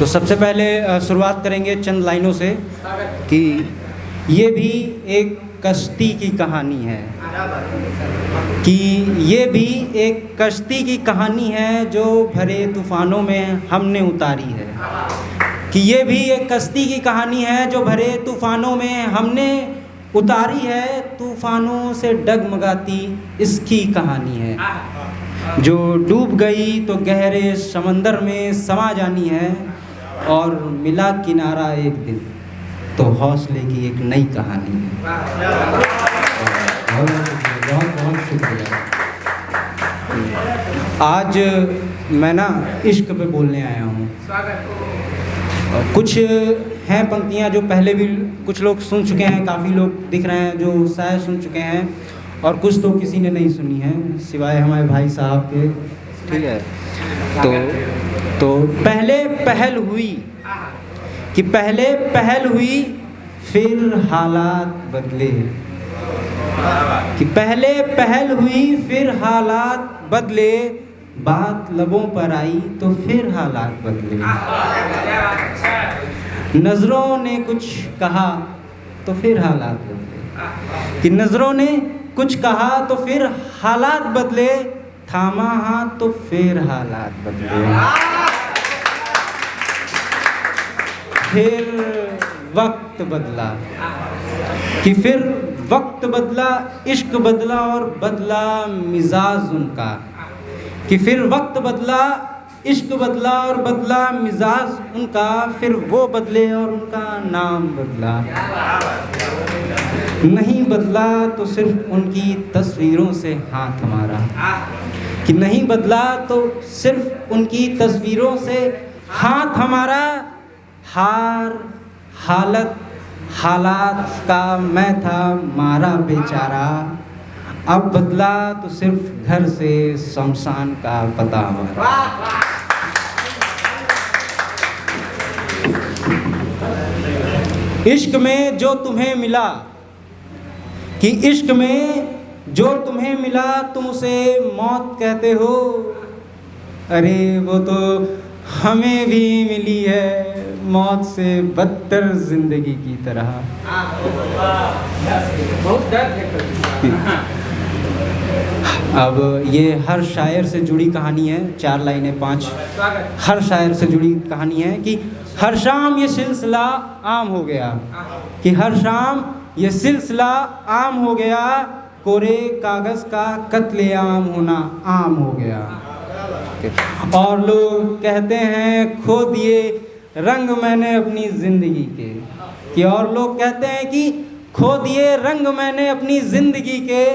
तो सबसे पहले शुरुआत करेंगे चंद लाइनों से कि ये भी एक कश्ती की कहानी है, कि ये भी एक कश्ती की कहानी है जो भरे तूफ़ानों में हमने उतारी है, कि ये भी एक कश्ती की कहानी है जो भरे तूफ़ानों में हमने उतारी है, तूफ़ानों से डगमगाती इसकी कहानी है, जो डूब गई तो गहरे समंदर में समा जानी है और मिला किनारा एक दिन तो हौसले की एक नई कहानी है। बहुत बहुत शुक्रिया। आज मैं ना इश्क पे बोलने आया हूँ। कुछ हैं पंक्तियाँ जो पहले भी कुछ लोग सुन चुके हैं, काफ़ी लोग दिख रहे हैं जो शायद सुन चुके हैं, और कुछ तो किसी ने नहीं सुनी है सिवाय हमारे भाई साहब के। ठीक है, तो पहले पहल हुई कि पहले पहल हुई फिर हालात बदले, कि पहले पहल हुई फिर हालात बदले, बात लबों पर आई तो फिर हालात बदले, नज़रों ने कुछ कहा तो फिर हालात बदले, कि नज़रों ने कुछ कहा तो फिर हालात बदले, थामा हाथ तो फिर हालात बदले, फिर वक्त बदला, कि फिर वक्त बदला, इश्क बदला और बदला मिजाज उनका, कि फिर वक्त बदला, इश्क बदला और बदला मिजाज उनका, फिर वो बदले और उनका नाम बदला, नहीं बदला तो सिर्फ उनकी तस्वीरों से हाथ हमारा, कि नहीं बदला तो सिर्फ उनकी तस्वीरों से हाथ हमारा, हालत हालात का मैं था मारा बेचारा, अब बदला तो सिर्फ घर से शमशान का पता हमारा। इश्क में जो तुम्हें मिला, कि इश्क में जो तुम्हें मिला तुम उसे मौत कहते हो, अरे वो तो हमें भी मिली है मौत से बदतर जिंदगी की तरह। अब ये हर शायर से जुड़ी कहानी है, 4 लाइनें 5 हर शायर से जुड़ी कहानी है कि हर शाम ये सिलसिला आम हो गया, कि हर शाम ये सिलसिला आम हो गया, कोरे कागज़ का कत्लेआम होना आम हो गया, और लोग कहते हैं खो दिए रंग मैंने अपनी ज़िंदगी के, कि और लोग कहते हैं कि खो दिए रंग मैंने अपनी ज़िंदगी के,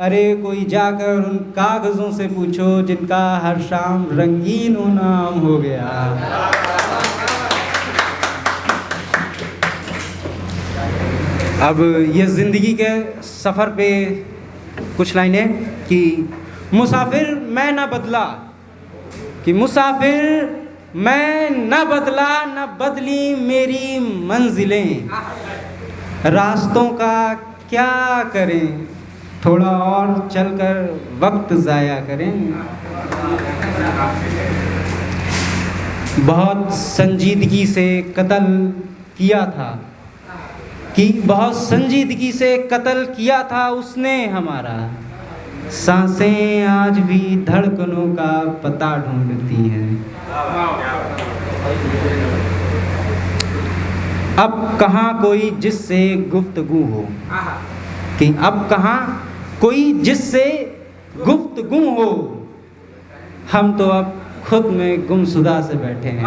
अरे कोई जाकर उन कागज़ों से पूछो जिनका हर शाम रंगीन होना आम हो गया। अब ये ज़िंदगी के सफ़र पे कुछ लाइनें कि मुसाफिर मैं न बदला, कि मुसाफिर मैं न बदला न बदली मेरी मंजिलें, रास्तों का क्या करें थोड़ा और चलकर वक्त ज़ाया करें, बहुत संजीदगी से कत्ल किया था, कि बहुत संजीदगी से कत्ल किया था उसने हमारा, सांसें आज भी धड़कनों का पता ढूंढती हैं, अब कहाँ कोई जिससे गुफ्तगू हो, कि अब कहाँ कोई जिससे गुफ्तगू हो, हम तो अब खुद में गुमशुदा से बैठे हैं।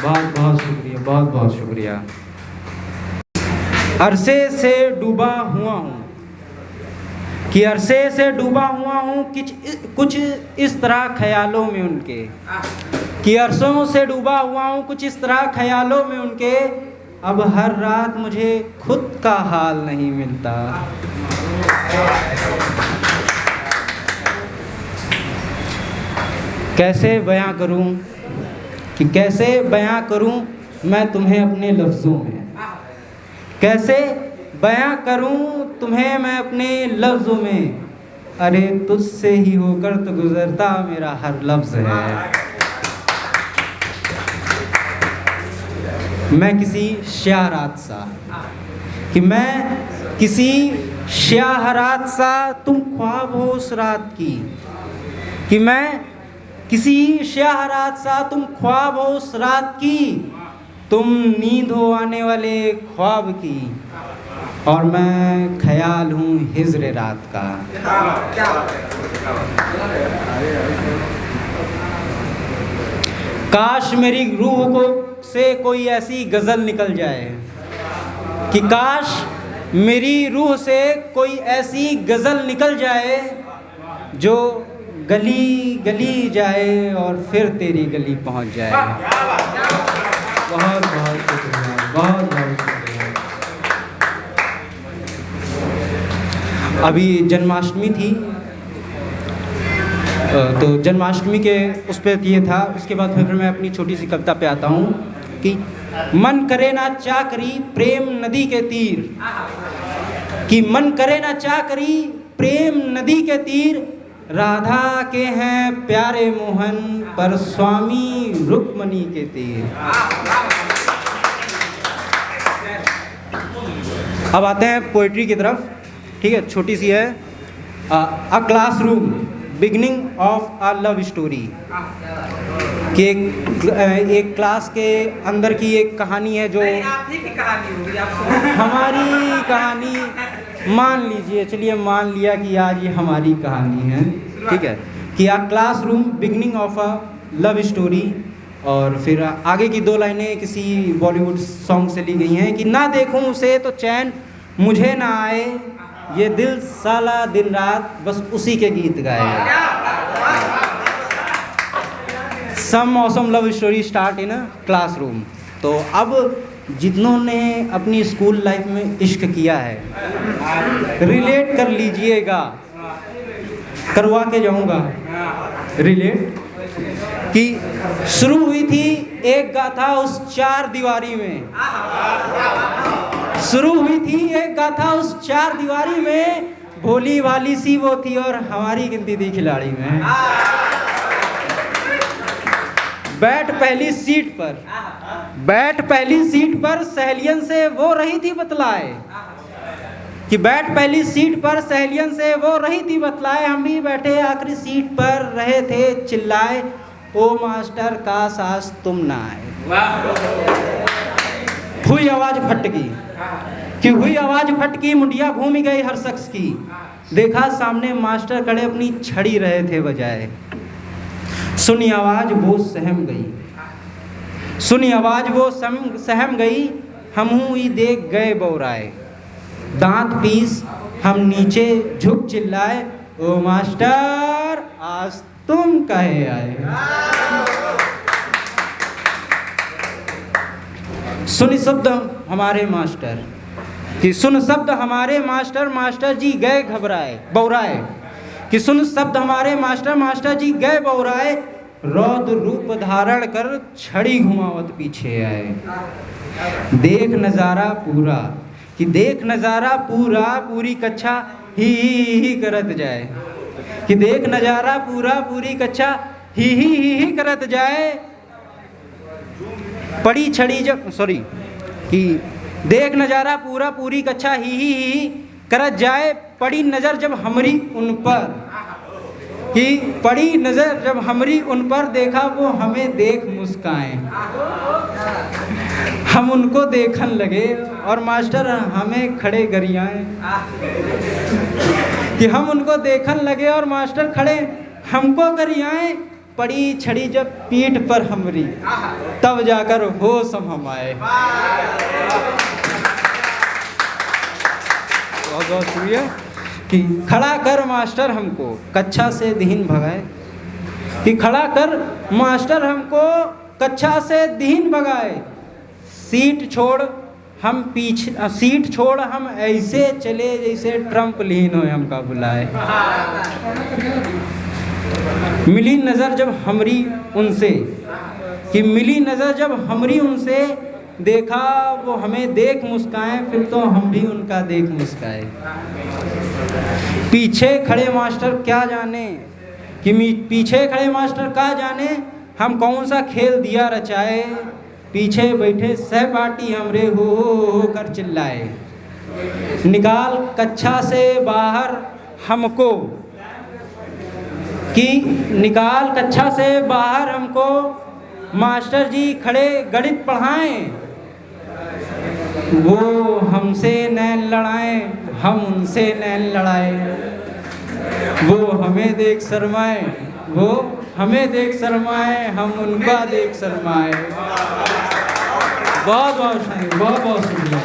बहुत बहुत शुक्रिया, बहुत बहुत शुक्रिया। अरसे से डूबा हुआ हूँ, कि अरसे से डूबा हुआ हूँ कुछ इस तरह ख्यालों में उनके, कि अरसों से डूबा हुआ हूँ कुछ इस तरह ख्यालों में उनके, अब हर रात मुझे खुद का हाल नहीं मिलता, कैसे बयां करूं, कि कैसे बयां करूं मैं तुम्हें अपने लफ्ज़ों में, कैसे बयां करूं तुम्हें मैं अपने लफ्ज़ों में, अरे तुझसे ही होकर तो गुजरता मेरा हर लफ्ज़ है। मैं किसी शाहरात सा, कि मैं किसी शाहरात सा, तुम ख्वाब हो उस रात की, कि मैं किसी शाहरात सा, तुम ख्वाब हो उस रात की, तुम नींद हो आने वाले ख्वाब की, और मैं ख्याल हूँ हिज्र रात का। काश मेरी रूह को से कोई ऐसी गज़ल निकल जाए, कि काश मेरी रूह से कोई ऐसी गज़ल निकल जाए जो गली गली जाए और फिर तेरी गली पहुंच जाए। बहुत बहुत शुक्रिया, बहुत बहुत शुक्रिया। अभी जन्माष्टमी थी, तो जन्माष्टमी के उस पर ये था। उसके बाद फिर मैं अपनी छोटी सी कविता पे आता हूँ कि मन करे ना चाकरी प्रेम नदी के तीर, कि मन करे ना चाकरी प्रेम नदी के तीर, राधा के हैं प्यारे मोहन पर स्वामी रुक्मणी के तीर। अब आते हैं पोइट्री की तरफ। ठीक है, छोटी सी है। A classroom beginning of a love story, कि एक क्लास के अंदर की एक कहानी है जो हमारी कहानी मान लीजिए, चलिए मान लिया कि आज ये हमारी कहानी है। ठीक है, कि a classroom beginning of a love story, और फिर आगे की दो लाइनें किसी बॉलीवुड सॉन्ग से ली गई हैं कि ना देखूं उसे तो चैन मुझे ना आए, ये दिल साला दिन रात बस उसी के गीत गाए। Some awesome love story start in a classroom. तो अब जितनों ने अपनी स्कूल लाइफ में इश्क किया है, रिलेट कर लीजिएगा, करवा के जाऊंगा रिलेट, कि शुरू हुई थी एक गाथा उस चार दीवारी में, शुरू हुई थी एक गाथा उस चार दीवारी में, भोली भाली सी वो थी और हमारी गिनती थी खिलाड़ी में। बैठ पहली सीट पर, बैठ पहली सीट पर सहेलियन से वो रही थी बतलाए, कि बैठ पहली सीट पर सहेलियन से वो रही थी बतलाए, हम भी बैठे आखिरी सीट पर रहे थे चिल्लाए, ओ मास्टर काश आज तुम ना आए। हुई आवाज फटकी, कि हुई आवाज फटकी, मुंडिया घूम गई हर शख्स की, देखा सामने मास्टर खड़े अपनी छड़ी रहे थे बजाए, सुनी आवाज वो सहम गई, सुनी आवाज वो सहम गई, हमहू ही देख गए बौराए, दांत पीस हम नीचे झुक चिल्लाए, ओ मास्टर आज तुम कहे आए। सुन शब्द हमारे मास्टर, कि सुन शब्द हमारे मास्टर, मास्टर जी गए घबराए बौराए, कि सुन शब्द हमारे मास्टर, मास्टर जी गए बौराए, रौद्र रूप धारण कर छड़ी घुमावत पीछे आए, देख नज़ारा पूरा, कि देख नज़ारा पूरा, पूरी कक्षा ही करत जाए, कि देख नज़ारा पूरा पूरी कक्षा ही करत जाए, पड़ी छड़ी जब सॉरी कि देख नज़ारा पूरा पूरी कक्षा ही करत जाए, पड़ी नज़र जब हमरी उन पर, कि पड़ी नज़र जब हमरी उन पर, देखा वो हमें देख मुस्काएं, हम उनको देखन लगे और मास्टर हमें खड़े गरियाएं, कि हम उनको देखन लगे और मास्टर खड़े हमको गरियाएं, पड़ी छड़ी जब पीठ पर हमरी, तब जाकर होश हम आए। बहुत बहुत शुक्रिया। कि खड़ा कर मास्टर हमको कक्षा से दीन भगाए, कि खड़ा कर मास्टर हमको कक्षा से दीन भगाए, सीट छोड़ हम पीछे, सीट छोड़ हम ऐसे चले जैसे ट्रम्पलीन हो हमका बुलाए, मिली नज़र जब हमरी उनसे, कि मिली नज़र जब हमरी उनसे, देखा वो हमें देख मुस्काएं, फिर तो हम भी उनका देख मुस्काए। पीछे खड़े मास्टर क्या जाने कि पीछे खड़े मास्टर क्या जाने हम कौन सा खेल दिया रचाए, पीछे बैठे सहपाठी हमरे हो कर चिल्लाए। निकाल कक्षा से बाहर हमको कि निकाल कक्षा से बाहर हमको, मास्टर जी खड़े गणित पढ़ाएं, वो हमसे नैन लड़ाएं हम उनसे नैन लड़ाए। वो हमें देख शर्माए, वो हमें देख शर्माए, हम उनका देख शर्माए। बहुत बहुत शुक्रिया।